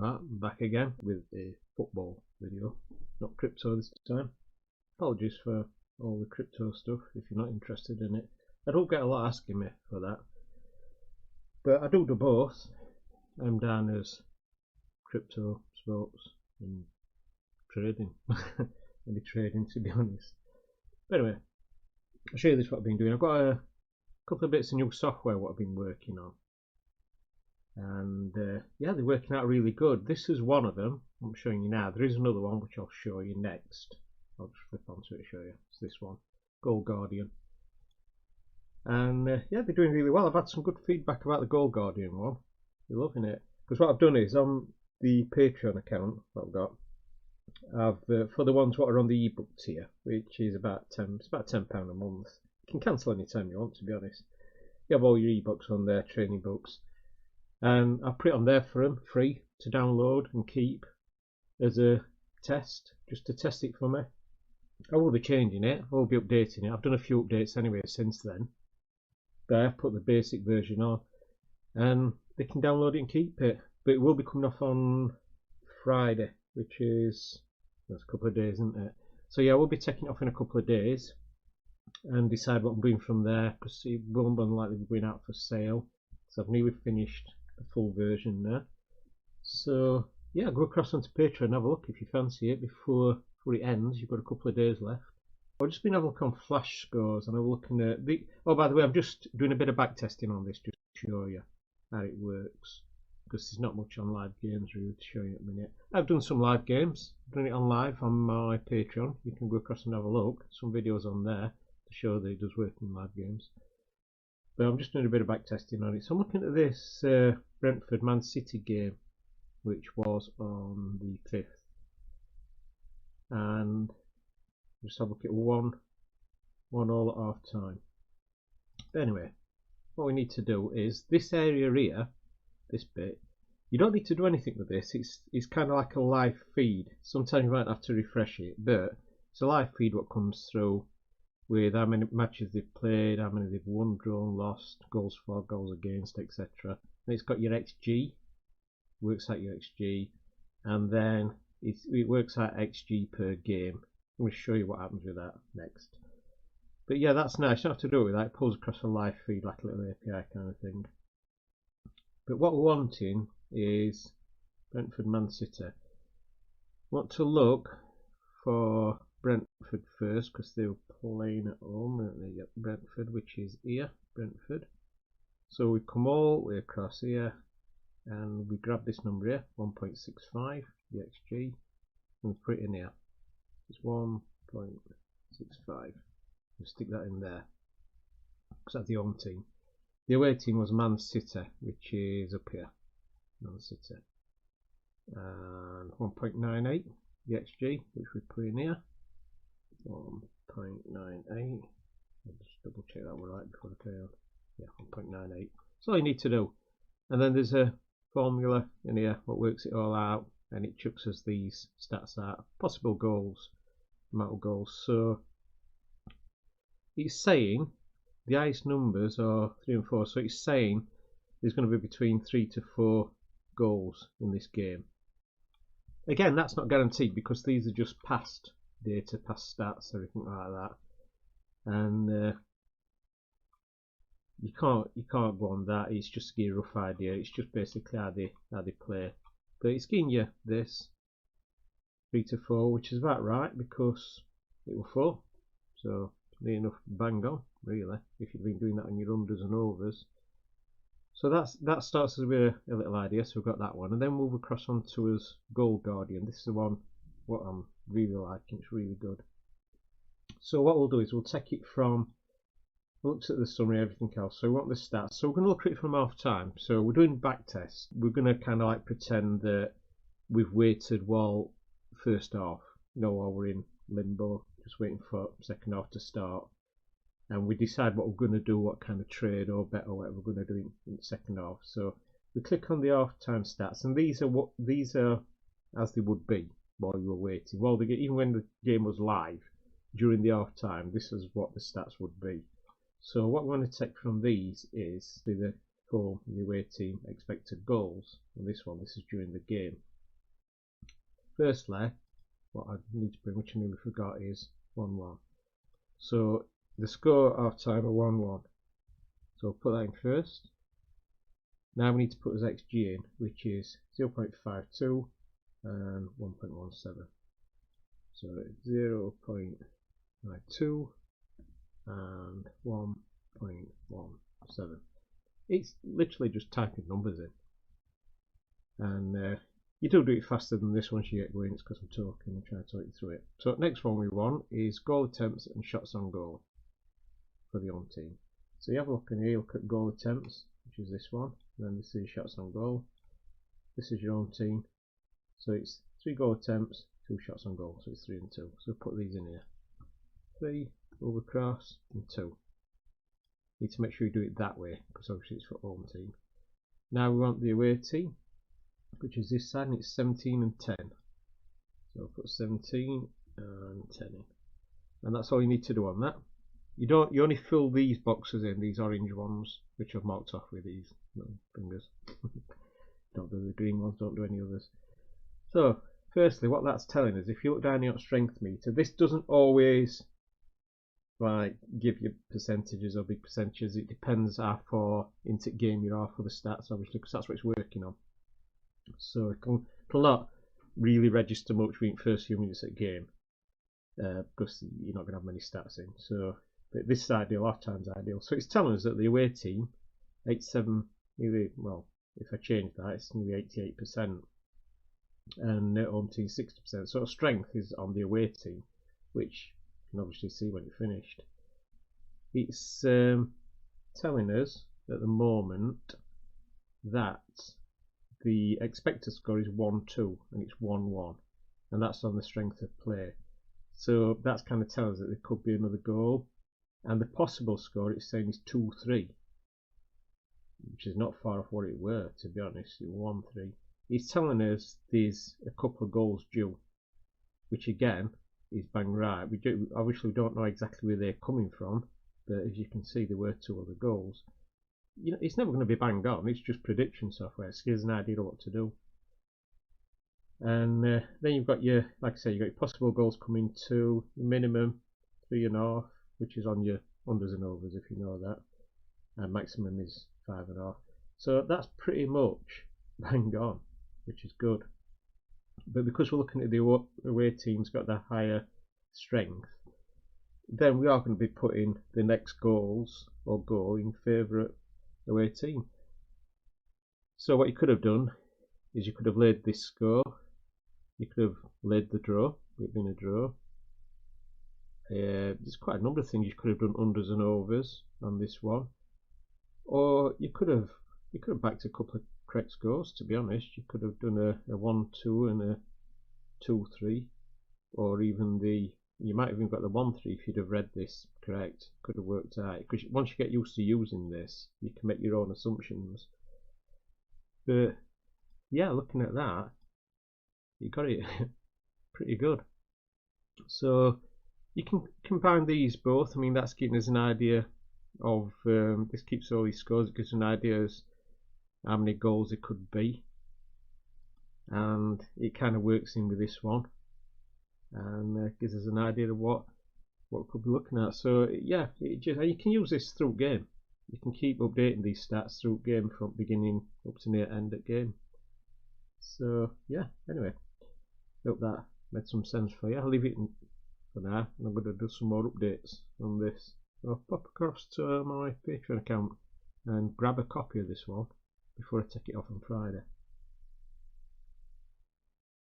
Right, back again with a football video, not crypto this time. Apologies for all the crypto stuff if you're not interested in it. I don't get a lot asking me for that, but I do both. I'm down as crypto, sports and trading. Maybe trading, to be honest. But anyway, I'll show you this what I've been doing. I've got a couple of bits of new software what I've been working on. And yeah, they're working out really good. This is one of them I'm showing you now. There is another one which I'll show you next. I'll just flip onto it to show you. It's this one, Gold Guardian. And yeah, they're doing really well. I've had some good feedback about the Gold Guardian one. They're loving it. Because what I've done is on the Patreon account that I've got, I've for the ones what are on the ebook tier, which is about £10 a month. You can cancel anytime you want, to be honest. You have all your ebooks on there, training books. And I'll put it on there for them, free to download and keep as a test, just to test it for me. I will be changing it, I will be updating it. I've done a few updates anyway since then, but I've put the basic version on and they can download it and keep it. But it will be coming off on Friday, which is, that's a couple of days, isn't it? So yeah, we'll be taking it off in a couple of days and decide what I'm doing from there, because it won't be likely to be going out for sale. So I've nearly finished the full version there. So yeah, go across onto Patreon and have a look if you fancy it before it ends. You've got a couple of days left. I've just been having a look on flash scores and I'm looking at the, oh by the way, I'm just doing a bit of back testing on this just to show you how it works, because there's not much on live games really to show you at the minute. I've done some live games, I've done it on live on my Patreon. You can go across and have a look, some videos on there to show that it does work in live games. But I'm just doing a bit of back testing on it. So I'm looking at this Brentford Man City game, which was on the 5th, and just have a look at 1-1 all at half time. But anyway, what we need to do is this area here, this bit, you don't need to do anything with this. It's kind of like a live feed. Sometimes you might have to refresh it, but it's a live feed what comes through with how many matches they've played, how many they've won, drawn, lost, goals for, goals against, etc. And it's got your XG, works out your XG, and then it works out XG per game. I'm going to show you what happens with that next. But yeah, that's nice. You don't have to do it with that. It pulls across a live feed like a little API kind of thing. But what we're wanting is Brentford Man City. Want to look for Brentford first, because they were playing at home, and they get Brentford, which is here, Brentford. So we come all the way across here and we grab this number here, 1.65, the XG, and we put it in here. It's 1.65. We'll stick that in there, because that's the home team. The away team was Man City, which is up here, Man City. And 1.98, the XG, which we put in here. 1.98. I'll just double check that we're right before I carry on. Yeah, 1.98. That's all you need to do. And then there's a formula in here what works it all out, and it chucks us these stats out. Possible goals, amount of goals. So it's saying the highest numbers are 3 and 4. So it's saying there's going to be between 3 to 4 goals in this game. Again, that's not guaranteed because these are just past data, past stats, everything like that, and you can't go on that. It's just to give you a rough idea. It's just basically how they play. But it's giving you this 3 to 4, which is about right because it was 4. So near enough bang on, really, if you've been doing that on your unders and overs. So that starts us with a little idea. So we've got that one, and then move across onto us Gold Guardian. This is the one what I'm really liking. It's really good. So what we'll do is we'll take it from, looks at the summary, everything else. So we want the stats. So we're going to look at it from half time. So we're doing back test. We're going to kind of like pretend that we've waited while first half, while we're in limbo, just waiting for second half to start. And we decide what we're going to do, what kind of trade or bet or whatever we're going to do in the second half. So we click on the half-time stats, and these are as they would be while you were waiting. Well, even when the game was live during the half-time, this is what the stats would be. So what we want to take from these is the home and the away team expected goals. And this is during the game. firstly, what I need to bring, which I nearly forgot, is 1-1. So the score half time are 1-1. So I'll put that in first. Now we need to put his XG in, which is 0.52 and 1.17. So 0.92 and 1.17. It's literally just typing numbers in. And you do it faster than this once you get going. It's because I'm talking and trying to talk you through it. So next one we want is goal attempts and shots on goal for the home team. So you have a look in here, look at goal attempts, which is this one. And then this is shots on goal. This is your home team. So it's 3 goal attempts, 2 shots on goal. So it's 3 and 2. So put these in here. 3 over across and 2. You need to make sure you do it that way because obviously it's for home team. Now we want the away team, which is this side, and it's 17 and 10. So I'll put 17 and 10 in. And that's all you need to do on that. You only fill these boxes in, these orange ones, which I've marked off with these little fingers. Don't do the green ones, don't do any others. So, firstly, what that's telling us, if you look down your strength meter, this doesn't always like give you percentages or big percentages. It depends how far into game you are for the stats, obviously, because that's what it's working on. So it'll not really register much within first few minutes of game because you're not going to have many stats in. So but this is ideal, half time's ideal. So it's telling us that the away team 87, nearly, well, if I change that, it's nearly 88%, and home team 60%. So strength is on the away team, which you can obviously see when it's finished. It's telling us at the moment that the expected score is 1-2 and it's 1-1, and that's on the strength of play. So that's kind of tells us that there could be another goal, and the possible score it's saying is 2-3, which is not far off what it were, to be honest. 1-3. It's telling us there's a couple of goals due, which again is bang right. Obviously we don't know exactly where they're coming from, but as you can see there were 2 other goals. You know, it's never going to be bang on, it's just prediction software. It gives an idea of what to do. And then you've got your, like I say, you've got your possible goals coming to minimum 3.5, which is on your unders and overs if you know that, and maximum is 5.5. So that's pretty much bang on, which is good. But because we're looking at the away team's got the higher strength, then we are going to be putting the next goals or goal in favour of away team. So what you could have done is you could have laid this score, you could have laid the draw, it being a draw. There's quite a number of things you could have done, unders and overs on this one, or you could have backed a couple of correct scores. To be honest, you could have done a 1-2 and a 2-3, or even you might have even got the 1-3 if you'd have read this correct. Could have worked out, because once you get used to using this, you can make your own assumptions. But yeah, looking at that, you got it pretty good. So you can combine these both. I mean, that's giving us an idea of this keeps all these scores. It gives an idea as how many goals it could be, and it kind of works in with this one, and gives us an idea of what we could be looking at. So yeah, you can use this through game. You can keep updating these stats through game from beginning up to near end of game. So yeah, anyway, hope that made some sense for you. I'll leave it for now, and I'm going to do some more updates on this. So pop across to my Patreon account and grab a copy of this one before I take it off on Friday.